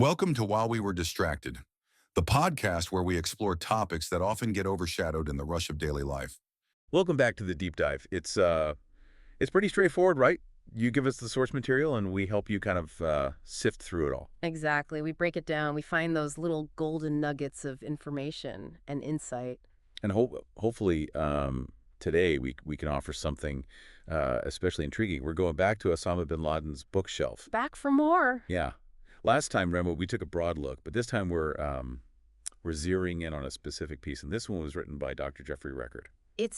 Welcome to While We Were Distracted, the podcast where we explore topics that often get overshadowed in the rush of daily life. Welcome back to the deep dive. It's pretty straightforward, right? You give us the source material and we help you kind of sift through it all. Exactly. We break it down. We find those little golden nuggets of information and insight. And hopefully today we can offer something especially intriguing. We're going back to Osama Bin Laden's bookshelf. Back for more. Yeah. Last time, remember, we took a broad look, but this time we're zeroing in on a specific piece, and this one was written by Dr. Jeffrey Record. It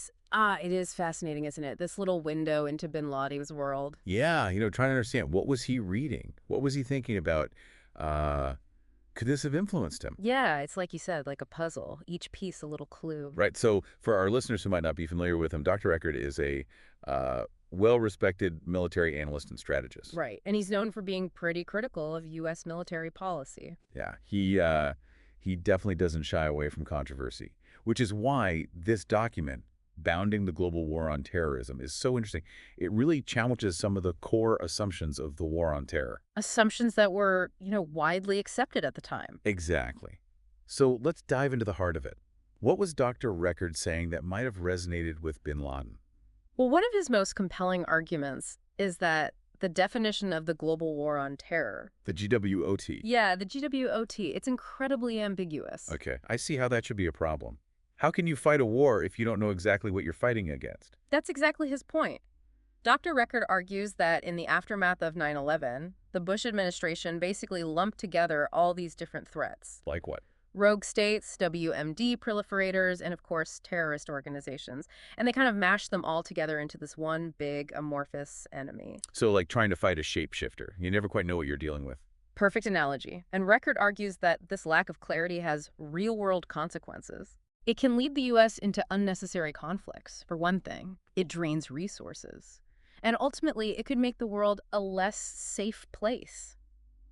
is fascinating, isn't it? This little window into Bin Laden's world. Yeah, trying to understand, what was he reading? What was he thinking about? Could this have influenced him? Yeah, it's like you said, like a puzzle. Each piece a little clue. Right. So for our listeners who might not be familiar with him, Dr. Record is a well-respected military analyst and strategist. Right. And he's known for being pretty critical of U.S. military policy. Yeah, he definitely doesn't shy away from controversy, which is why this document, Bounding the Global War on Terrorism, is so interesting. It really challenges some of the core assumptions of the war on terror. Assumptions that were, widely accepted at the time. Exactly. So let's dive into the heart of it. What was Dr. Record saying that might have resonated with bin Laden? Well, one of his most compelling arguments is that the definition of the global war on terror. The GWOT. Yeah, the GWOT. It's incredibly ambiguous. Okay, I see how that should be a problem. How can you fight a war if you don't know exactly what you're fighting against? That's exactly his point. Dr. Record argues that in the aftermath of 9/11, the Bush administration basically lumped together all these different threats. Like what? Rogue states, WMD proliferators, and of course, terrorist organizations. And they kind of mashed them all together into this one big amorphous enemy. So like trying to fight a shapeshifter. You never quite know what you're dealing with. Perfect analogy. And Record argues that this lack of clarity has real-world consequences. It can lead the U.S. into unnecessary conflicts, for one thing. It drains resources. And ultimately, it could make the world a less safe place.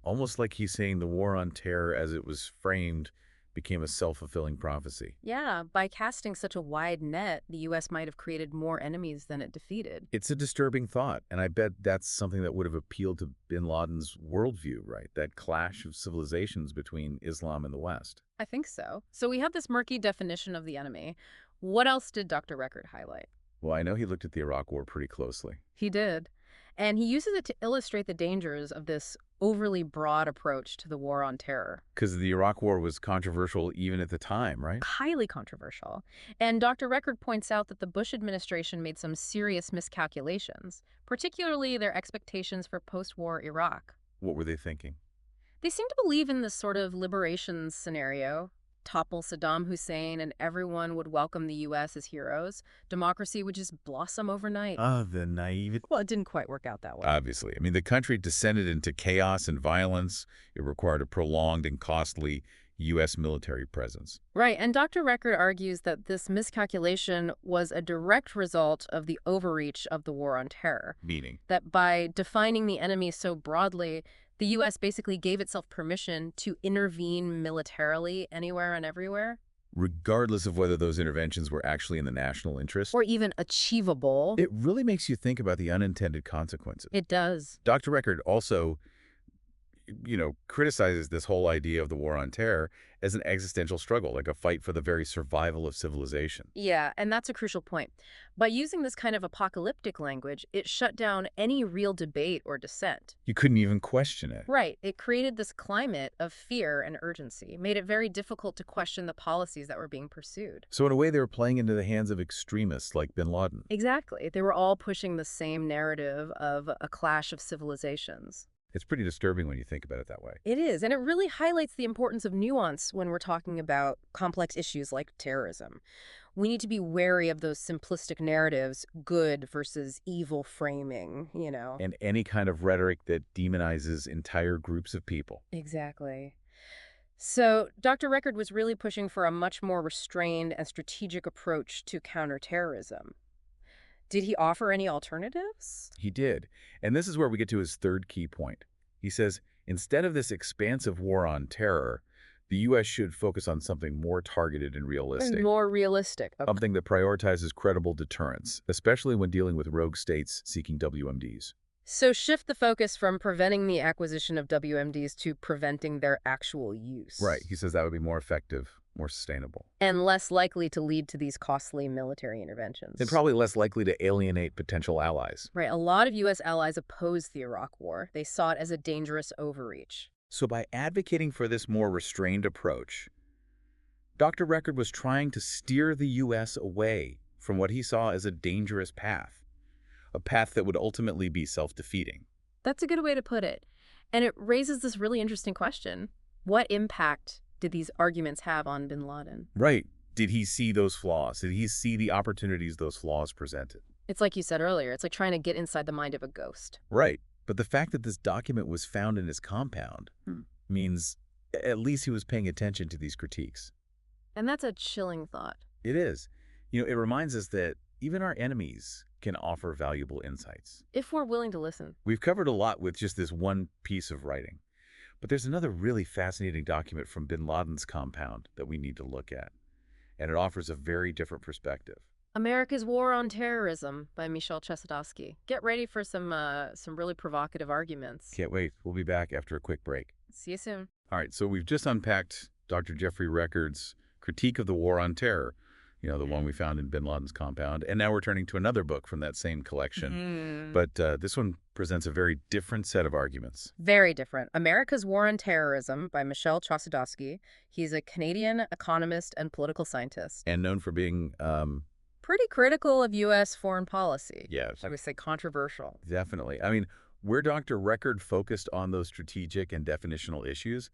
Almost like he's saying the war on terror as it was framed became a self-fulfilling prophecy. Yeah, by casting such a wide net, the U.S. might have created more enemies than it defeated. It's a disturbing thought, and I bet that's something that would have appealed to bin Laden's worldview, right? That clash of civilizations between Islam and the West. I think so. So we have this murky definition of the enemy. What else did Dr. Record highlight? Well, I know he looked at the Iraq War pretty closely. He did. And he uses it to illustrate the dangers of this overly broad approach to the war on terror. Because the Iraq War was controversial even at the time, right? Highly controversial. And Dr. Record points out that the Bush administration made some serious miscalculations, particularly their expectations for post-war Iraq. What were they thinking? They seem to believe in this sort of liberation scenario. Topple Saddam Hussein and everyone would welcome the U.S. as heroes. Democracy would just blossom overnight. The naivety. Well, it didn't quite work out that way. Obviously. I mean, the country descended into chaos and violence. It required a prolonged and costly U.S. military presence. Right, and Dr. Record argues that this miscalculation was a direct result of the overreach of the war on terror. Meaning? That by defining the enemy so broadly, the U.S. basically gave itself permission to intervene militarily anywhere and everywhere. Regardless of whether those interventions were actually in the national interest. Or even achievable. It really makes you think about the unintended consequences. It does. Dr. Record also, criticizes this whole idea of the war on terror as an existential struggle, like a fight for the very survival of civilization. Yeah, and that's a crucial point. By using this kind of apocalyptic language, it shut down any real debate or dissent. You couldn't even question it. Right. It created this climate of fear and urgency, made it very difficult to question the policies that were being pursued. So in a way, they were playing into the hands of extremists like bin Laden. Exactly. They were all pushing the same narrative of a clash of civilizations. It's pretty disturbing when you think about it that way. It is, and it really highlights the importance of nuance when we're talking about complex issues like terrorism. We need to be wary of those simplistic narratives, good versus evil framing, And any kind of rhetoric that demonizes entire groups of people. Exactly. So Dr. Record was really pushing for a much more restrained and strategic approach to counterterrorism. Did he offer any alternatives? He did. And this is where we get to his third key point. He says, instead of this expansive war on terror, the U.S. should focus on something more targeted and realistic. More realistic. Okay. Something that prioritizes credible deterrence, especially when dealing with rogue states seeking WMDs. So shift the focus from preventing the acquisition of WMDs to preventing their actual use. Right. He says that would be more effective, more sustainable. And less likely to lead to these costly military interventions. And probably less likely to alienate potential allies. Right. A lot of U.S. allies opposed the Iraq War. They saw it as a dangerous overreach. So by advocating for this more restrained approach, Dr. Record was trying to steer the U.S. away from what he saw as a dangerous path, a path that would ultimately be self-defeating. That's a good way to put it. And it raises this really interesting question. What impact did these arguments have on bin Laden? Right. Did he see those flaws? Did he see the opportunities those flaws presented? It's like you said earlier, it's like trying to get inside the mind of a ghost. Right. But the fact that this document was found in his compound means at least he was paying attention to these critiques. And that's a chilling thought. It is. It reminds us that even our enemies can offer valuable insights. If we're willing to listen. We've covered a lot with just this one piece of writing. But there's another really fascinating document from bin Laden's compound that we need to look at. And it offers a very different perspective. America's War on Terrorism by Michel Chossudovsky. Get ready for some really provocative arguments. Can't wait. We'll be back after a quick break. See you soon. All right, so we've just unpacked Dr. Jeffrey Record's critique of the War on Terror, the one we found in bin Laden's compound. And now we're turning to another book from that same collection. But this one presents a very different set of arguments. Very different. America's War on Terrorism by Michel Chossudovsky. He's a Canadian economist and political scientist. And known for being pretty critical of U.S. foreign policy. Yes. I would say controversial. Definitely. I mean, where Dr. Record focused on those strategic and definitional issues,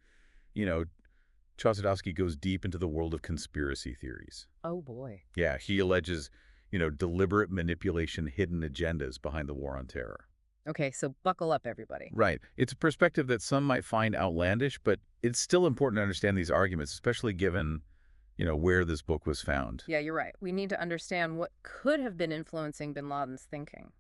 Chossudovsky goes deep into the world of conspiracy theories. Oh, boy. Yeah, he alleges, deliberate manipulation, hidden agendas behind the War on Terror. Okay, so buckle up, everybody. Right. It's a perspective that some might find outlandish, but it's still important to understand these arguments, especially given, where this book was found. Yeah, you're right. We need to understand what could have been influencing bin Laden's thinking.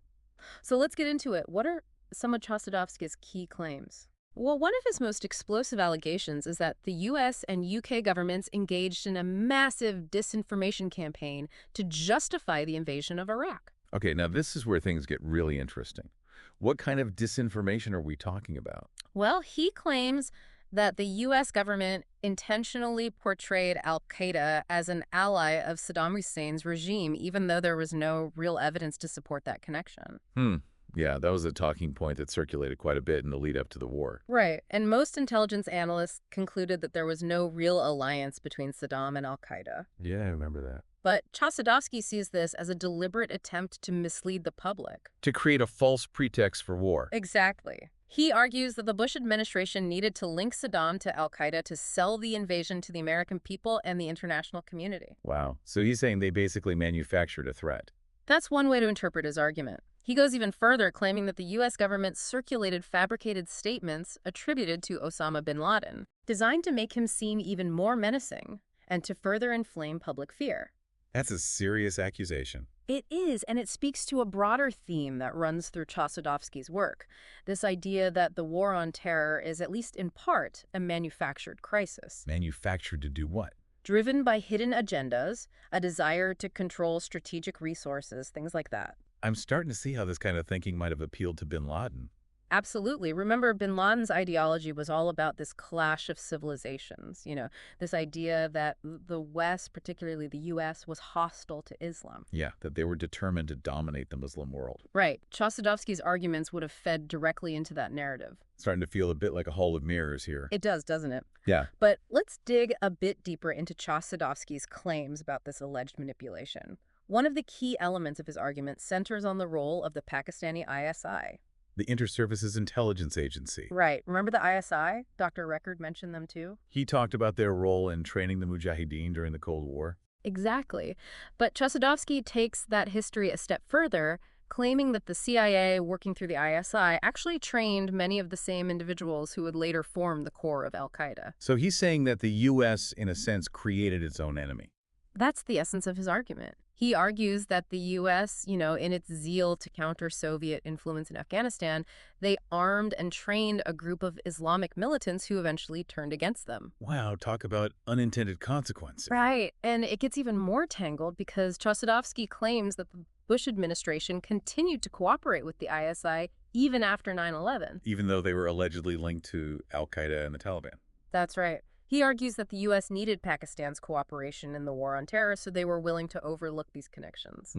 So let's get into it. What are some of Chossudovsky's key claims? Well, one of his most explosive allegations is that the U.S. and U.K. governments engaged in a massive disinformation campaign to justify the invasion of Iraq. Okay, now this is where things get really interesting. What kind of disinformation are we talking about? Well, he claims that the U.S. government intentionally portrayed al-Qaeda as an ally of Saddam Hussein's regime, even though there was no real evidence to support that connection. Yeah, that was a talking point that circulated quite a bit in the lead up to the war. Right, and most intelligence analysts concluded that there was no real alliance between Saddam and al-Qaeda. Yeah, I remember that. But Chossudovsky sees this as a deliberate attempt to mislead the public. To create a false pretext for war. Exactly. He argues that the Bush administration needed to link Saddam to al-Qaeda to sell the invasion to the American people and the international community. Wow. So he's saying they basically manufactured a threat. That's one way to interpret his argument. He goes even further, claiming that the U.S. government circulated fabricated statements attributed to Osama bin Laden, designed to make him seem even more menacing and to further inflame public fear. That's a serious accusation. It is, and it speaks to a broader theme that runs through Chossudovsky's work, this idea that the war on terror is, at least in part, a manufactured crisis. Manufactured to do what? Driven by hidden agendas, a desire to control strategic resources, things like that. I'm starting to see how this kind of thinking might have appealed to bin Laden. Absolutely. Remember, bin Laden's ideology was all about this clash of civilizations, this idea that the West, particularly the U.S., was hostile to Islam. Yeah, that they were determined to dominate the Muslim world. Right. Chossudovsky's arguments would have fed directly into that narrative. Starting to feel a bit like a hall of mirrors here. It does, doesn't it? Yeah. But let's dig a bit deeper into Chossudovsky's claims about this alleged manipulation. One of the key elements of his argument centers on the role of the Pakistani ISI. The Inter-Services Intelligence Agency. Right. Remember the ISI? Dr. Record mentioned them too. He talked about their role in training the Mujahideen during the Cold War. Exactly. But Chossudovsky takes that history a step further, claiming that the CIA, working through the ISI, actually trained many of the same individuals who would later form the core of al-Qaeda. So he's saying that the U.S., in a sense, created its own enemy. That's the essence of his argument. He argues that the U.S., in its zeal to counter Soviet influence in Afghanistan, they armed and trained a group of Islamic militants who eventually turned against them. Wow, talk about unintended consequences. Right, and it gets even more tangled because Chossudovsky claims that the Bush administration continued to cooperate with the ISI even after 9/11. Even though they were allegedly linked to al-Qaeda and the Taliban. That's right. He argues that the U.S. needed Pakistan's cooperation in the war on terror, so they were willing to overlook these connections.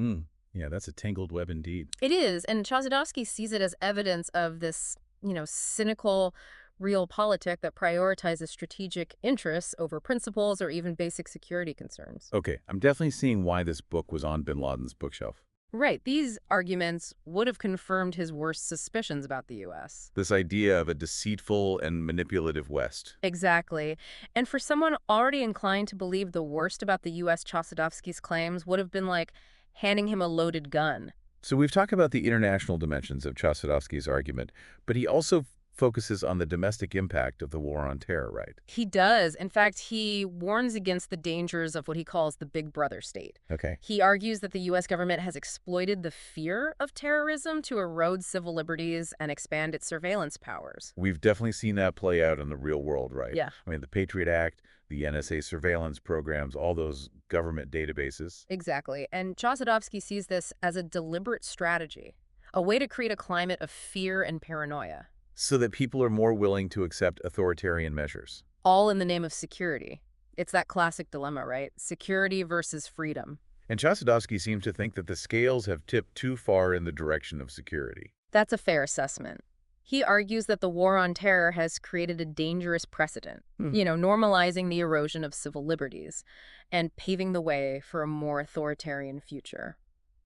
Yeah, that's a tangled web indeed. It is, and Chazadovsky sees it as evidence of this, cynical realpolitik that prioritizes strategic interests over principles or even basic security concerns. Okay, I'm definitely seeing why this book was on bin Laden's bookshelf. Right. These arguments would have confirmed his worst suspicions about the U.S. This idea of a deceitful and manipulative West. Exactly. And for someone already inclined to believe the worst about the U.S., Chazadovsky's claims would have been like handing him a loaded gun. So we've talked about the international dimensions of Chazadovsky's argument, but he also focuses on the domestic impact of the war on terror, right? He does. In fact, he warns against the dangers of what he calls the big brother state. Okay. He argues that the U.S. government has exploited the fear of terrorism to erode civil liberties and expand its surveillance powers. We've definitely seen that play out in the real world, right? Yeah. I mean, the Patriot Act, the NSA surveillance programs, all those government databases. Exactly. And Chazadovsky sees this as a deliberate strategy, a way to create a climate of fear and paranoia. So that people are more willing to accept authoritarian measures. All in the name of security. It's that classic dilemma, right? Security versus freedom. And Chazadovsky seems to think that the scales have tipped too far in the direction of security. That's a fair assessment. He argues that the war on terror has created a dangerous precedent, normalizing the erosion of civil liberties and paving the way for a more authoritarian future.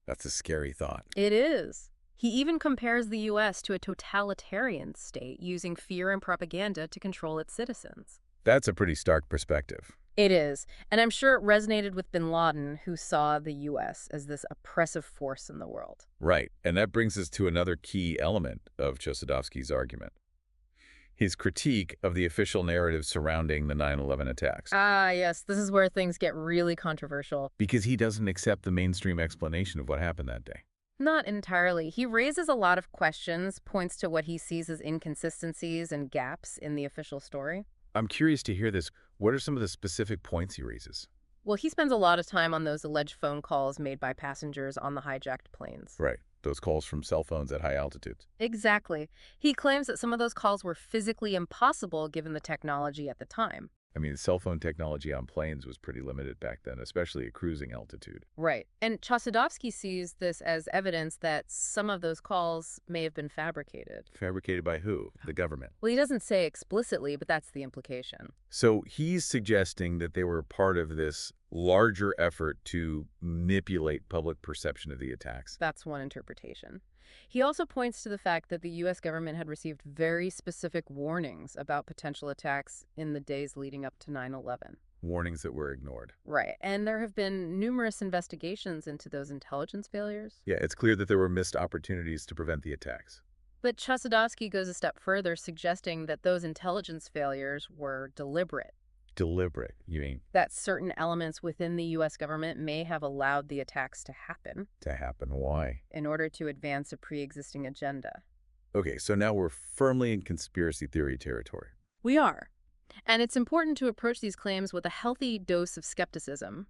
That's a scary thought. It is. He even compares the U.S. to a totalitarian state using fear and propaganda to control its citizens. That's a pretty stark perspective. It is, and I'm sure it resonated with bin Laden, who saw the U.S. as this oppressive force in the world. Right, and that brings us to another key element of Chazadovsky's argument. His critique of the official narrative surrounding the 9/11 attacks. Ah, yes, this is where things get really controversial. Because he doesn't accept the mainstream explanation of what happened that day. Not entirely. He raises a lot of questions, points to what he sees as inconsistencies and gaps in the official story. I'm curious to hear this. What are some of the specific points he raises? Well, he spends a lot of time on those alleged phone calls made by passengers on the hijacked planes. Right, those calls from cell phones at high altitudes. Exactly. He claims that some of those calls were physically impossible given the technology at the time. I mean, cell phone technology on planes was pretty limited back then, especially at cruising altitude. Right. And Chazadovsky sees this as evidence that some of those calls may have been fabricated. Fabricated by who? The government. Well, he doesn't say explicitly, but that's the implication. So he's suggesting that they were part of this larger effort to manipulate public perception of the attacks. That's one interpretation. He also points to the fact that the U.S. government had received very specific warnings about potential attacks in the days leading up to 9/11. Warnings that were ignored. Right. And there have been numerous investigations into those intelligence failures. Yeah, it's clear that there were missed opportunities to prevent the attacks. But Chazadovsky goes a step further, suggesting that those intelligence failures were deliberate. Deliberate, you mean? That certain elements within the U.S. government may have allowed the attacks to happen. To happen. Why? In order to advance a pre-existing agenda. Okay, so now we're firmly in conspiracy theory territory. We are. And it's important to approach these claims with a healthy dose of skepticism.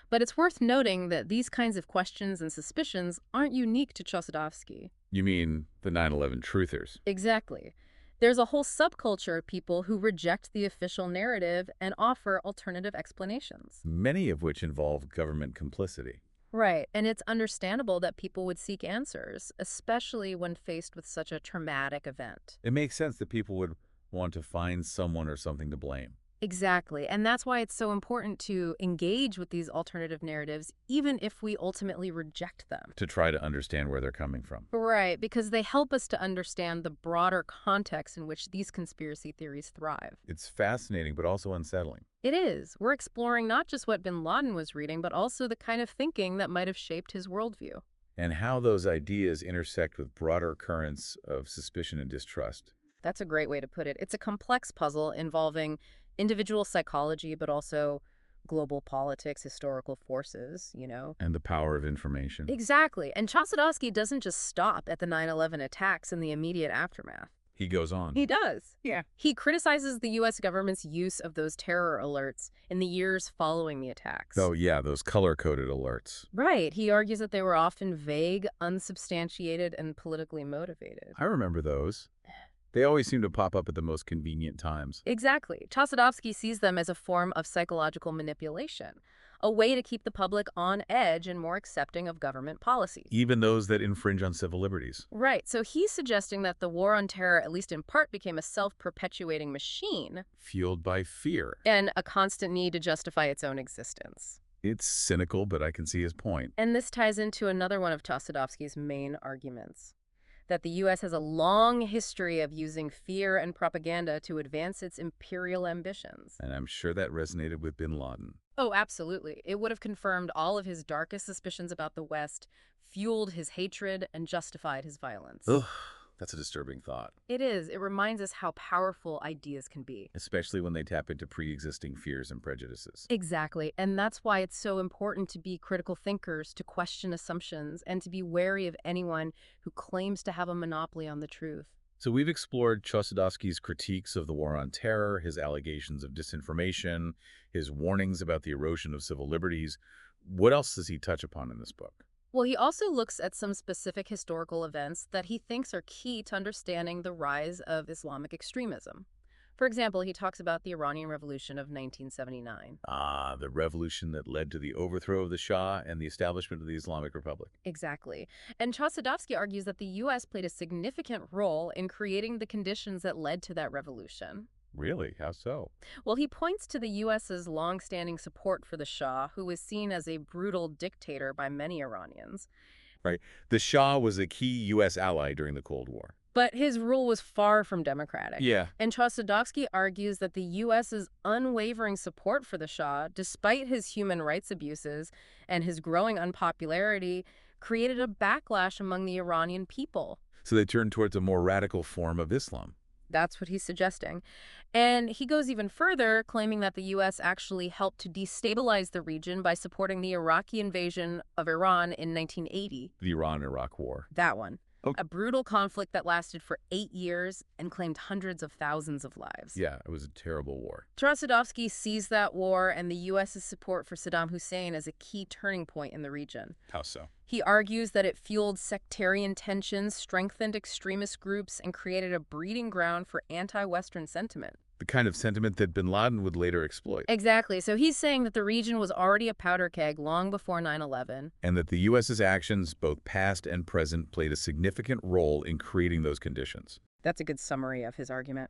But it's worth noting that these kinds of questions and suspicions aren't unique to Chazadovsky. You mean the 9/11 truthers? Exactly. There's a whole subculture of people who reject the official narrative and offer alternative explanations. Many of which involve government complicity. Right, and it's understandable that people would seek answers, especially when faced with such a traumatic event. It makes sense that people would want to find someone or something to blame. Exactly, and that's why it's so important to engage with these alternative narratives, even if we ultimately reject them. To try to understand where they're coming from. Right, because they help us to understand the broader context in which these conspiracy theories thrive. It's fascinating, but also unsettling. It is. We're exploring not just what bin Laden was reading, but also the kind of thinking that might have shaped his worldview. And how those ideas intersect with broader currents of suspicion and distrust. That's a great way to put it. It's a complex puzzle involving individual psychology, but also global politics, historical forces, And the power of information. Exactly. And Chazadovsky doesn't just stop at the 9/11 attacks and the immediate aftermath. He goes on. He does. Yeah. He criticizes the U.S. government's use of those terror alerts in the years following the attacks. Oh, yeah, those color-coded alerts. Right. He argues that they were often vague, unsubstantiated, and politically motivated. I remember those. They always seem to pop up at the most convenient times. Exactly. Chossudovsky sees them as a form of psychological manipulation, a way to keep the public on edge and more accepting of government policies. Even those that infringe on civil liberties. Right. So he's suggesting that the war on terror, at least in part, became a self-perpetuating machine Fueled by fear. and a constant need to justify its own existence. It's cynical, but I can see his point. And this ties into another one of Chossudovsky's main arguments, that the U.S. has a long history of using fear and propaganda to advance its imperial ambitions. And I'm sure that resonated with Bin Laden. Oh, absolutely. It would have confirmed all of his darkest suspicions about the West, fueled his hatred, and justified his violence. Ugh, that's a disturbing thought. It is. It reminds us how powerful ideas can be. Especially when they tap into pre-existing fears and prejudices. Exactly. And that's why it's so important to be critical thinkers, to question assumptions, and to be wary of anyone who claims to have a monopoly on the truth. So we've explored Chossudovsky's critiques of the war on terror, his allegations of disinformation, his warnings about the erosion of civil liberties. What else does he touch upon in this book? Well, he also looks at some specific historical events that he thinks are key to understanding the rise of Islamic extremism. For example, he talks about the Iranian Revolution of 1979. Ah, the revolution that led to the overthrow of the Shah and the establishment of the Islamic Republic. Exactly. And Chossudovsky argues that the U.S. played a significant role in creating the conditions that led to that revolution. Really? How so? Well, he points to the U.S.'s long-standing support for the Shah, who was seen as a brutal dictator by many Iranians. Right. The Shah was a key U.S. ally during the Cold War. But his rule was far from democratic. Yeah. And Chossudovsky argues that the U.S.'s unwavering support for the Shah, despite his human rights abuses and his growing unpopularity, created a backlash among the Iranian people. So they turned towards a more radical form of Islam. That's what he's suggesting. And he goes even further, claiming that the U.S. actually helped to destabilize the region by supporting the Iraqi invasion of Iran in 1980. The Iran-Iraq War. That one. Okay. A brutal conflict that lasted for 8 years and claimed hundreds of thousands of lives. Yeah, it was a terrible war. Chossudovsky sees that war and the U.S.'s support for Saddam Hussein as a key turning point in the region. How so? He argues that it fueled sectarian tensions, strengthened extremist groups, and created a breeding ground for anti-Western sentiment. The kind of sentiment that Bin Laden would later exploit. Exactly. So he's saying that the region was already a powder keg long before 9/11. And that the U.S.'s actions, both past and present, played a significant role in creating those conditions. That's a good summary of his argument.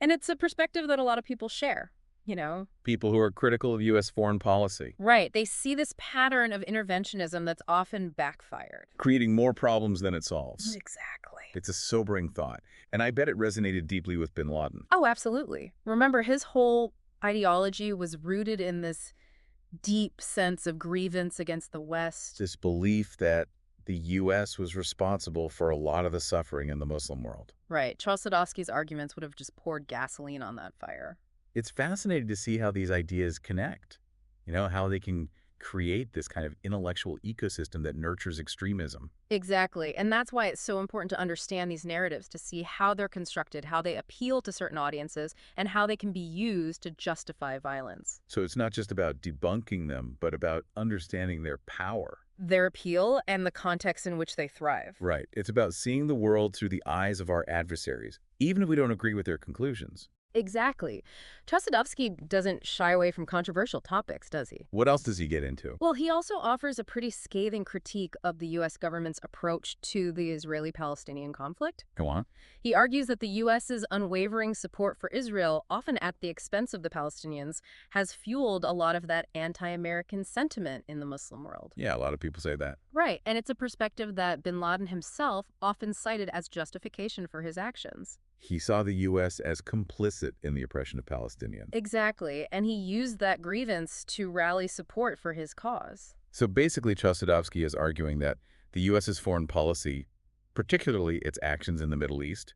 And it's a perspective that a lot of people share, you know. People who are critical of U.S. foreign policy. Right. They see this pattern of interventionism that's often backfired. Creating more problems than it solves. Exactly. It's a sobering thought. And I bet it resonated deeply with Bin Laden. Oh, absolutely. Remember, his whole ideology was rooted in this deep sense of grievance against the West. This belief that the U.S. was responsible for a lot of the suffering in the Muslim world. Right. Chossudovsky's arguments would have just poured gasoline on that fire. It's fascinating to see how these ideas connect. You know, how they can create this kind of intellectual ecosystem that nurtures extremism. Exactly. And that's why it's so important to understand these narratives, to see how they're constructed, how they appeal to certain audiences, and how they can be used to justify violence. So it's not just about debunking them, but about understanding their power. Their appeal and the context in which they thrive. Right. It's about seeing the world through the eyes of our adversaries, even if we don't agree with their conclusions. Exactly. Chossudovsky doesn't shy away from controversial topics, does he? What else does he get into? Well, he also offers a pretty scathing critique of the U.S. government's approach to the Israeli-Palestinian conflict. Go on. He argues that the U.S.'s unwavering support for Israel, often at the expense of the Palestinians, has fueled a lot of that anti-American sentiment in the Muslim world. Yeah, a lot of people say that. Right, and it's a perspective that bin Laden himself often cited as justification for his actions. He saw the U.S. as complicit in the oppression of Palestinians. Exactly, and he used that grievance to rally support for his cause. So basically, Chossudovsky is arguing that the U.S.'s foreign policy, particularly its actions in the Middle East,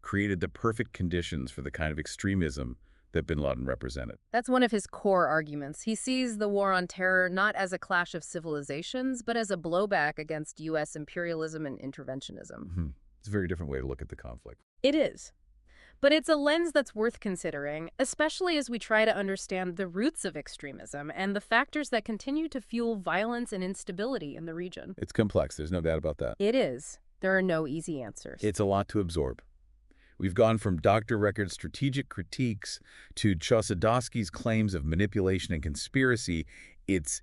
created the perfect conditions for the kind of extremism that bin Laden represented. That's one of his core arguments. He sees the war on terror not as a clash of civilizations, but as a blowback against U.S. imperialism and interventionism. It's a very different way to look at the conflict. It is. But it's a lens that's worth considering, especially as we try to understand the roots of extremism and the factors that continue to fuel violence and instability in the region. It's complex, there's no doubt about that. It is. There are no easy answers. It's a lot to absorb. We've gone from Dr. Record's strategic critiques to Chossudovsky's claims of manipulation and conspiracy. It's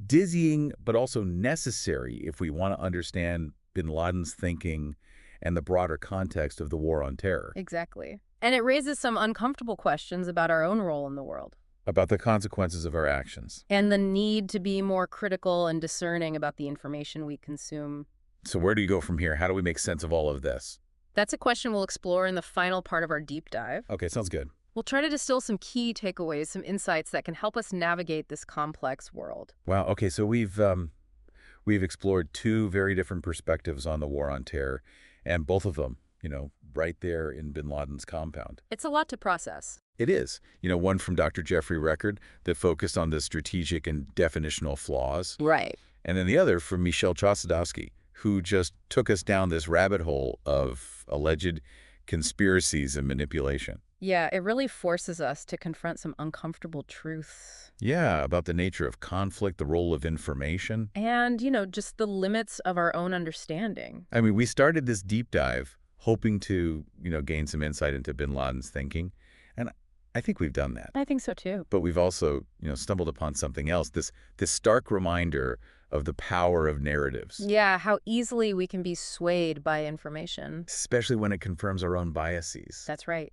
dizzying, but also necessary if we want to understand Bin Laden's thinking and the broader context of the war on terror. Exactly. And it raises some uncomfortable questions about our own role in the world. About the consequences of our actions. And the need to be more critical and discerning about the information we consume. So where do you go from here? How do we make sense of all of this? That's a question we'll explore in the final part of our deep dive. Okay, sounds good. We'll try to distill some key takeaways, some insights that can help us navigate this complex world. Wow, okay, so we've explored two very different perspectives on the war on terror, and both of them, right there in Bin Laden's compound. It's a lot to process. It is. One from Dr. Jeffrey Record that focused on the strategic and definitional flaws. Right. And then the other from Michel Chossudovsky, who just took us down this rabbit hole of alleged conspiracies and manipulation. Yeah, it really forces us to confront some uncomfortable truths. Yeah, about the nature of conflict, the role of information. And, just the limits of our own understanding. I mean, we started this deep dive hoping to, gain some insight into Bin Laden's thinking. And I think we've done that. I think so, too. But we've also, stumbled upon something else, this stark reminder of the power of narratives. Yeah, how easily we can be swayed by information. Especially when it confirms our own biases. That's right.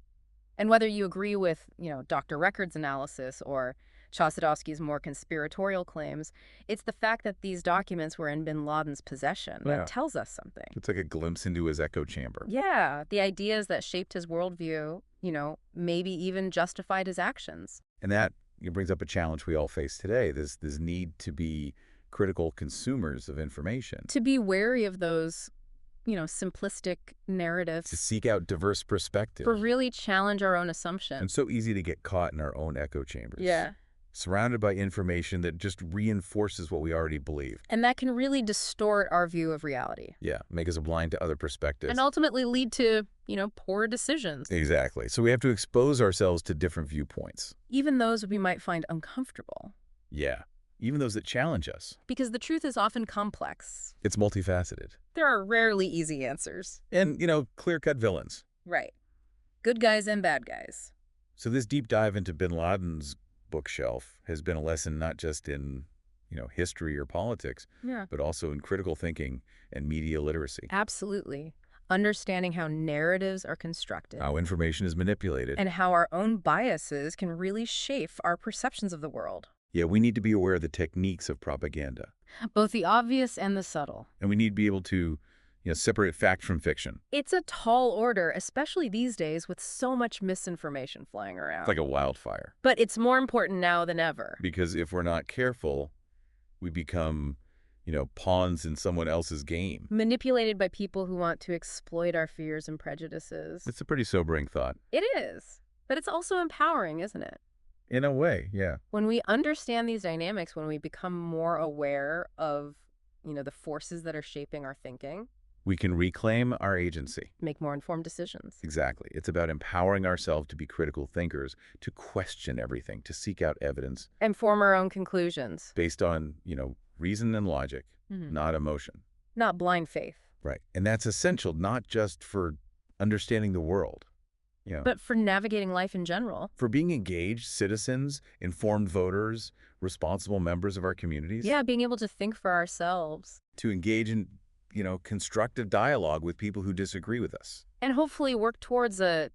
And whether you agree with, Dr. Record's analysis or Chossudovsky's more conspiratorial claims, it's the fact that these documents were in Bin Laden's possession that tells us something. It's like a glimpse into his echo chamber. Yeah, the ideas that shaped his worldview, maybe even justified his actions. And that brings up a challenge we all face today, this need to be critical consumers of information. To be wary of those, simplistic narratives. To seek out diverse perspectives. To really challenge our own assumptions. And so easy to get caught in our own echo chambers. Yeah. Surrounded by information that just reinforces what we already believe. And that can really distort our view of reality. Yeah, make us blind to other perspectives. And ultimately lead to, poor decisions. Exactly. So we have to expose ourselves to different viewpoints. Even those we might find uncomfortable. Yeah, even those that challenge us. Because the truth is often complex. It's multifaceted. There are rarely easy answers. And, clear-cut villains. Right. Good guys and bad guys. So this deep dive into Bin Laden's bookshelf has been a lesson not just in, history or politics, but also in critical thinking and media literacy. Absolutely. Understanding how narratives are constructed. How information is manipulated. And how our own biases can really shape our perceptions of the world. Yeah, we need to be aware of the techniques of propaganda. Both the obvious and the subtle. And we need to be able to, separate fact from fiction. It's a tall order, especially these days with so much misinformation flying around. It's like a wildfire. But it's more important now than ever. Because if we're not careful, we become, pawns in someone else's game. Manipulated by people who want to exploit our fears and prejudices. It's a pretty sobering thought. It is. But it's also empowering, isn't it? In a way, yeah. When we understand these dynamics, when we become more aware of, the forces that are shaping our thinking, we can reclaim our agency. Make more informed decisions. Exactly. It's about empowering ourselves to be critical thinkers, to question everything, to seek out evidence. And form our own conclusions. Based on, reason and logic, not emotion. Not blind faith. Right. And that's essential not just for understanding the world, but for navigating life in general. For being engaged citizens, informed voters, responsible members of our communities. Yeah, being able to think for ourselves. To engage in, constructive dialogue with people who disagree with us. And hopefully work towards a,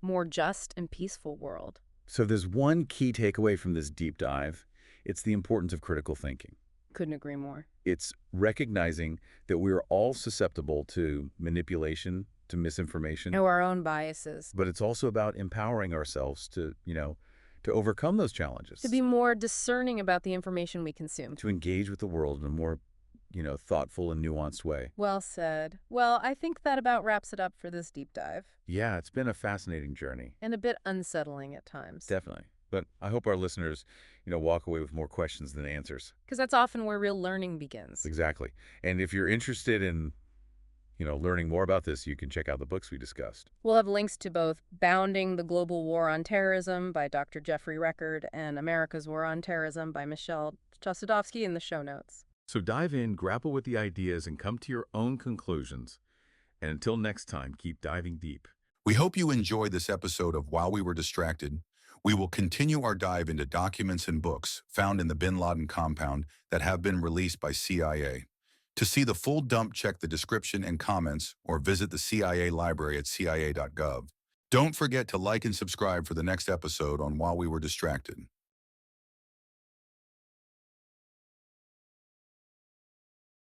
more just and peaceful world. So there's one key takeaway from this deep dive. It's the importance of critical thinking. Couldn't agree more. It's recognizing that we are all susceptible to manipulation, to misinformation. Know our own biases. But it's also about empowering ourselves to, to overcome those challenges. To be more discerning about the information we consume. To engage with the world in a more, thoughtful and nuanced way. Well said. Well, I think that about wraps it up for this deep dive. Yeah, it's been a fascinating journey. And a bit unsettling at times. Definitely. But I hope our listeners, walk away with more questions than answers. Because that's often where real learning begins. Exactly. And if you're interested in Learning more about this, you can check out the books we discussed. We'll have links to both Bounding the Global War on Terrorism by Dr. Jeffrey Record and America's War on Terrorism by Michelle Chossudovsky in the show notes. So dive in, grapple with the ideas, and come to your own conclusions. And until next time, keep diving deep. We hope you enjoyed this episode of While We Were Distracted. We will continue our dive into documents and books found in the Bin Laden compound that have been released by CIA. To see the full dump, check the description and comments or visit the CIA library at cia.gov. Don't forget to like and subscribe for the next episode on While We Were Distracted.